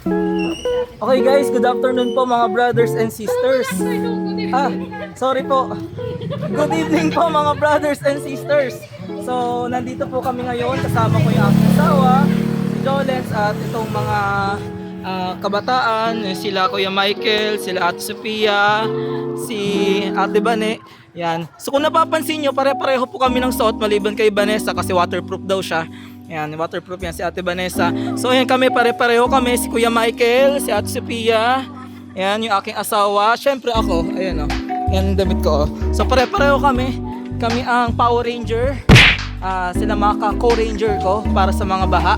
Okay guys, good afternoon po mga brothers and sisters. Sorry po. Good evening po mga brothers and sisters. So, nandito po kami ngayon. Kasama ko yung aking asawa, si Jolens, at itong mga kabataan. Sila Kuya Michael, sila Ate Sophia, si Ate Bane. Yan. So kung napapansin nyo, pare-pareho po kami ng suot maliban kay Vanessa kasi waterproof daw siya. Yan, waterproof yan si Ate Vanessa. So yan kami, pare-pareho kami, si Kuya Michael, si Ate Sophia. Yan, yung aking asawa. Syempre ako, ayan o. Yan yung damit ko. So pare-pareho kami. Kami ang Power Ranger. Sila mga ka-co-ranger ko para sa mga baha.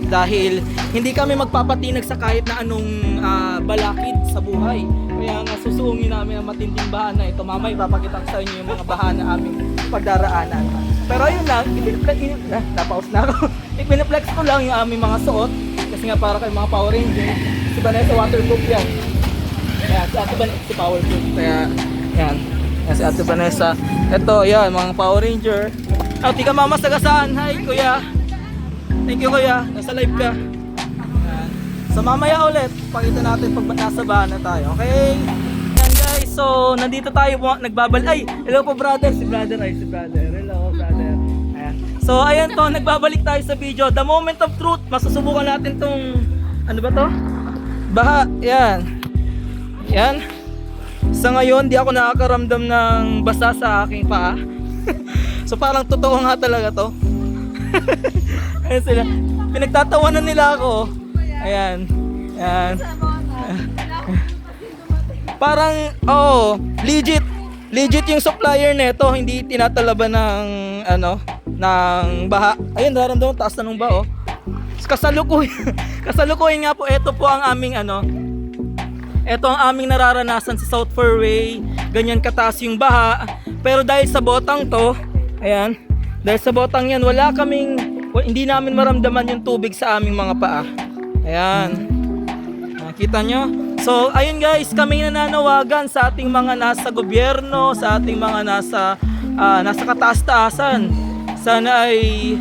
Dahil hindi kami magpapatinag sa kahit na anong balakid sa buhay. Kaya nga susuungin namin ang matinding baha na ito. Mamaya ipapakita ko sa inyo yung mga baha na aming pagdaraanan. Pero ayun lang, napause na ako. Ipinaplex ko lang yung aming mga suot. Kasi nga para kay mga Power Ranger. Si Vanessa waterproof yan. Kaya si Ate Vanessa si powerproof. Kaya yan. Yan si Ate Vanessa. Ito yan, mga Power Ranger. Di ka mamasagasaan. Hi kuya. Thank you kuya. Nasa live ka. Yan. So mamaya ulit, pakita natin pag nasa bahan na tayo. Okay? Yan guys. So nandito tayo hello po brother. Si brother. Hello brother. Ayan. So ayan to, nagbabalik tayo sa video. The moment of truth. Masusubukan natin tong ano ba to? Baha. Yan. Yan. Sa ngayon, di ako nakakaramdam ng basa sa aking paa. So parang totoo nga talaga to. Ayan sila. Pinagtatawanan nila ako. Ayan. Ayan. Parang, legit. Legit yung supplier nito. Hindi tinatalaban ng, ng baha. Ayun, nararamdaman taas na ng baha, oh. Kasalukuyan nga po, ito po ang aming, ito ang aming nararanasan sa South Fairway. Ganyan kataas yung baha. Pero dahil sa botang to, ayan, dahil sa botang yan, hindi namin maramdaman yung tubig sa aming mga paa. Ayan. Nakita nyo? So, ayun guys, kami nananawagan sa ating mga nasa gobyerno, sa ating mga nasa kataas-taasan. Sana ay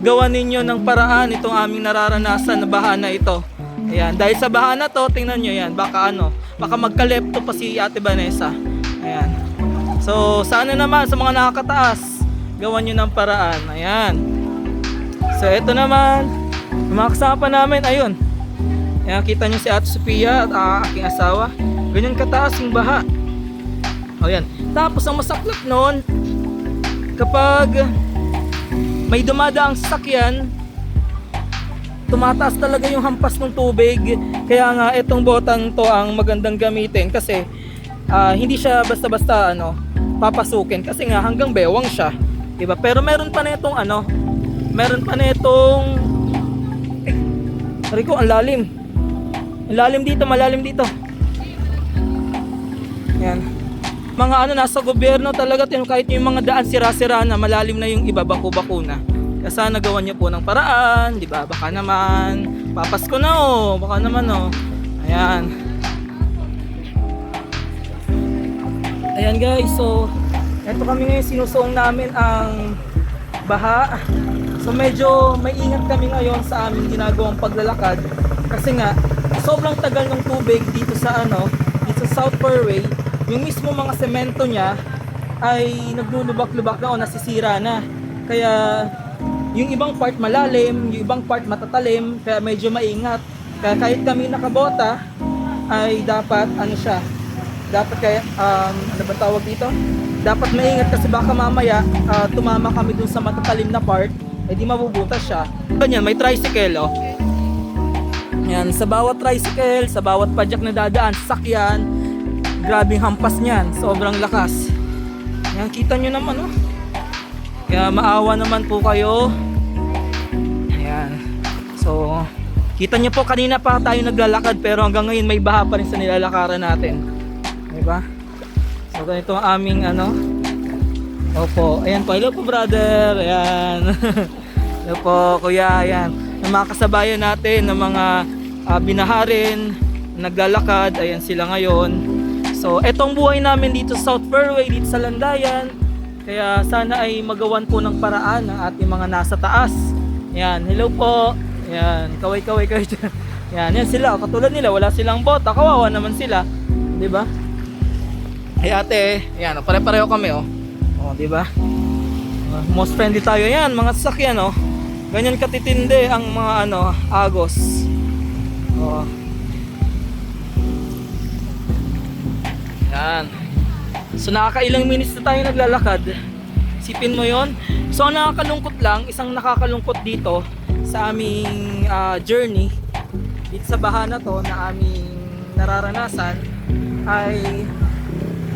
gawan ninyo ng paraan itong aming nararanasan na baha na ito. Ayan, dahil sa baha na to, tingnan nyo yan, baka magkalepto pa si Ate Vanessa. Ayan. So, sana naman sa mga nakakataas, gawan nyo ng paraan. Ayan. So, ito naman, yung mga kasama namin, ayun. Ayan, kita nyo si Ate Sophia at aking asawa. Ganyan kataas yung baha. Ayan. Tapos, ang masaklap noon, kapag may dumadaang sasakyan, tumataas talaga yung hampas ng tubig. Kaya nga itong botang to ang magandang gamitin kasi hindi siya basta-basta papasukin kasi nga hanggang bewang siya, diba? Pero meron pa nitong Rico, ang lalim. Ang lalim dito, malalim dito. Yan. Mga nasa gobyerno talaga kahit yung mga daan sira-sira na, malalim na yung iba, bako-bako na. Kaya sana gawan niyo po ng paraan, di ba? Baka naman papasko na baka naman Ayan. Ayan guys, so eto kami ngayon, sinusuong namin ang baha. So medyo may ingat kami ngayon sa aming ginagawang paglalakad kasi nga sobrang tagal ng tubig dito sa dito sa South Fairway. Yung mismo mga semento niya ay naglulubak-lubak na nasisira na. Kaya yung ibang part malalim, yung ibang part matatalim, kaya medyo maingat. Kaya kahit kami nakabota, ay dapat dapat kaya, ano ba tawag dito? Dapat maingat kasi baka mamaya tumama kami dun sa matatalim na part, di mabubutas siya. Ganyan, may tricycle, Yan, sa bawat tricycle, sa bawat padyak na dadaan, sasakyan, grabing hampas niyan, sobrang lakas. Yan, kita nyo naman, Kaya maawa naman po kayo. Ayan. So, kita nyo po kanina pa tayo naglalakad pero hanggang ngayon may baha pa rin sa nilalakaran natin. Diba? So, ganito ang aming Opo. Ayan po. Hello po brother. Ayan. Hello po kuya. Ayan. Ang mga kasabayan natin ng mga binaharin, naglalakad. Ayan sila ngayon. So, etong buhay namin dito sa South Fairway, dito sa Landayan. Kaya sana ay magawan po ng paraan ng ating mga nasa taas. Yan, hello po. Yan, kaway-kaway kayo dyan. Yan sila, katulad nila, wala silang bota, kawawa naman sila, 'di ba? Ay ate, yan, pare-pareho kami oh. Oh, 'di ba? Most friendly tayo yan, mga sasakyan oh. Ganyan katitindi ang mga ano, agos. Oh. Yan. So nakakailang minutes na tayo naglalakad. Isipin mo 'yon. So ang nakakalungkot lang, isang nakakalungkot dito sa aming journey dito sa baha na to na aming nararanasan ay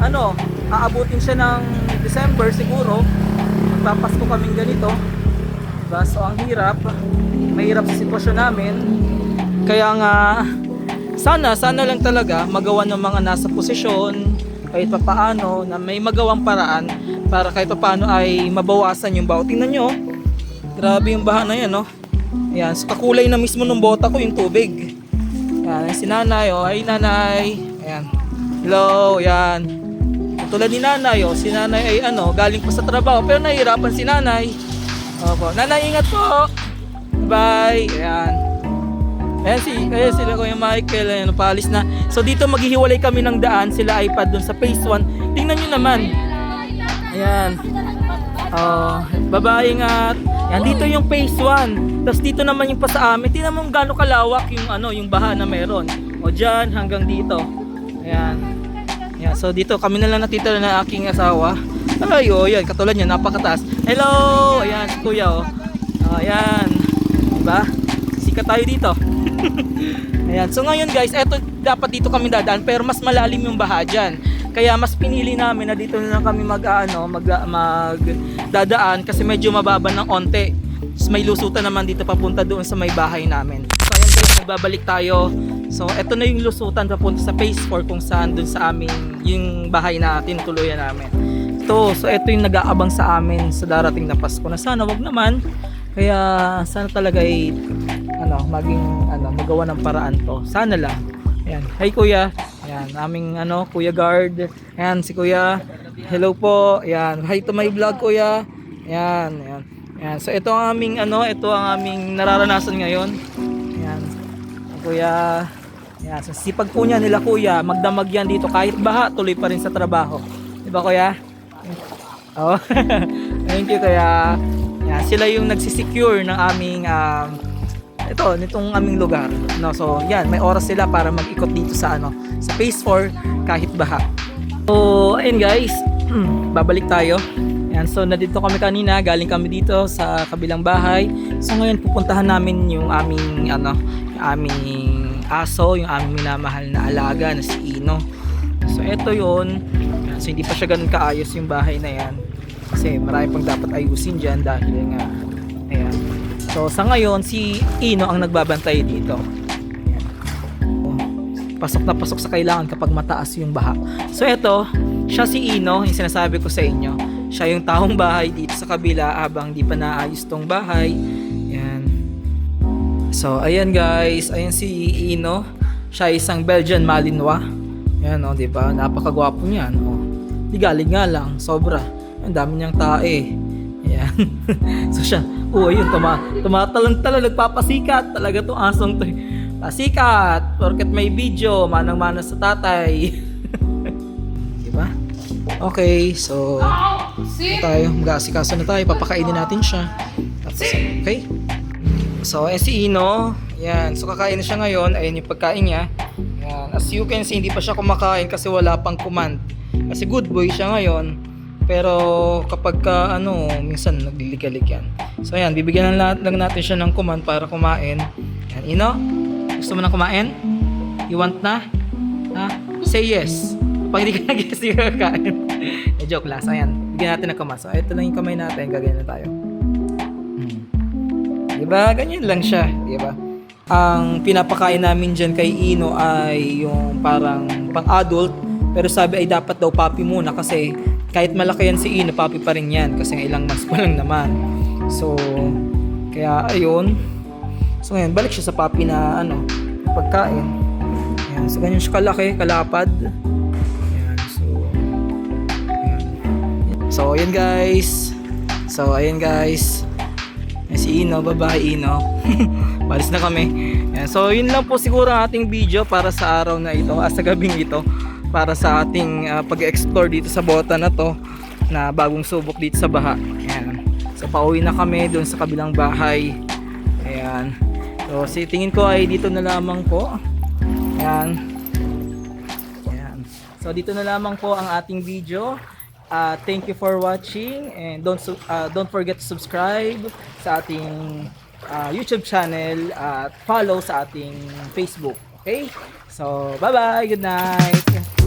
ano, aabutin siya ng December siguro. Magpapasko kaming ganito. Diba? So ang hirap, mahirap sa sitwasyon namin. Kaya nga sana lang talaga magawa ng mga nasa posisyon kahit papaano na may magawang paraan para kahit papaano ay mabawasan yung baho. Tingnan nyo, grabe yung baha na yan, no? Ayan, so kakulay na mismo ng bota ko yung tubig. Ayan, si nanay, oh, ay nanay. Ayan, hello, ayan. Tulad ni nanay, oh, si nanay ay ano, galing pa sa trabaho pero nahihirapan si nanay. Opo, nanay, ingat po. Bye. Ayan. Ayan sila Kuya Michael, ayan, paalis na. So dito maghihiwalay kami ng daan, sila iPad dun sa phase 1. Tingnan nyo naman. Ayan. Oh, babae ingat. Yan, dito yung phase 1. Tapos dito naman yung pa sa amin. Tingnan mo gaano kalawak yung ano, yung baha na meron. O diyan hanggang dito. Ayan. Ayan, so dito kami na lang natitira ng aking asawa. Ay, oh, yan, katulad niya, napakataas. Hello! Ayan, si Kuya, oh. Ayan. Diba? Sikat tayo dito. Ayan, so ngayon guys, eto, dapat dito kami dadaan, pero mas malalim yung baha dyan. Kaya mas pinili namin na dito na lang kami magdadaan kasi medyo mababa ng onte. May lusutan naman dito papunta doon sa may bahay namin. So ayan guys, nagbabalik tayo. So eto na yung lusutan papunta sa phase 4 kung saan doon sa aming yung bahay na tinutuluyan namin. So eto yung nag-aabang sa amin sa darating na Pasko na sana wag naman. Kaya sana talaga ay magawa ng paraan to. Sana lang. Ayan. Hi Kuya. Ayan, aming Kuya Guard. Ayan, si Kuya. Hello po. Ayan, hi to my vlog Kuya. Ayan, ayan. Ayan. So ito ang aming nararanasan ngayon. Ayan. Kuya. Ayan, so sipag po niya nila Kuya, magdamag yan dito kahit baha, tuloy pa rin sa trabaho. 'Di ba Kuya? Oh. Thank you Kuya. Ayan, sila yung nagsisecure ng aming nitong aming lugar. No, so yan, may oras sila para mag-ikot dito sa sa phase 4 kahit baha. So, ayun guys, babalik tayo. Yan, so nandito kami kanina, galing kami dito sa kabilang bahay. So ngayon pupuntahan namin yung aming aming aso, yung aming minamahal na alaga na si Ino. So eto 'yon. So hindi pa siya ganoon kaayos yung bahay na yan. Kasi marami pang dapat ayusin diyan dahil nga ayan. So sa ngayon si Ino ang nagbabantay dito. Ayan. Pasok na pasok sa kailangan kapag mataas yung baha. So eto, siya si Ino, yung sinasabi ko sa inyo. Siya yung taong bahay dito sa kabila habang di pa naayos tong bahay. Ayan. So ayan guys, ayan si Ino. Siya isang Belgian Malinois. Ayan o, diba? Napakagwapo niyan. O, di galing nga lang, sobra. Ang dami niyang tae. Ayan. So siya, yun, tumatalon-talon, nagpapasikat talaga tong asong to. Pasikat, porket may video, manang-mana sa tatay. Diba? Okay, so tayo, mag-aasikaso na tayo, papakainin natin siya. Tapos, okay? So, si Ino, yan, so kakain na siya ngayon, ayun yung pagkain niya. Yan, as you can see, hindi pa siya kumakain kasi wala pang command. Kasi good boy siya ngayon. Pero kapag minsan nagliligalig yan. So ayan, bibigyan lang natin siya ng command para kumain. Yan, Ino, gusto mo na kumain? You want na? Ha? Say yes. Pag hindi ka nag-yes, hindi ka kakain. Joke lang. So ayan, bigyan natin ng command. So ito lang yung kamay natin, gagawin na tayo. Diba? Ganyan lang siya. Diba? Ang pinapakain namin dyan kay Ino ay yung parang pang-adult. Pero sabi ay dapat daw puppy muna kasi kahit malaki yan si Ino, puppy pa rin yan kasi ilang months pa lang naman. So, kaya ayun. So ngayon, balik siya sa puppy na pagkain. Ayan, so ganyan siya kalaki, kalapad. Ayan, so ayan. So ayan guys. Ayan si Ino, babae Ino. Balis na kami. Ayan, so yun lang po siguro ang ating video para sa araw na ito, sa gabing ito, para sa ating pag-explore dito sa bota na to na bagong subok dito sa baha. Ayan. So pauwi na kami doon sa kabilang bahay. Ayan. So tingin ko ay dito na lamang po. Ayan. Ayan. So dito na lamang po ang ating video. Thank you for watching, and don't forget to subscribe sa ating YouTube channel at follow sa ating Facebook. Okay? So bye bye, good night.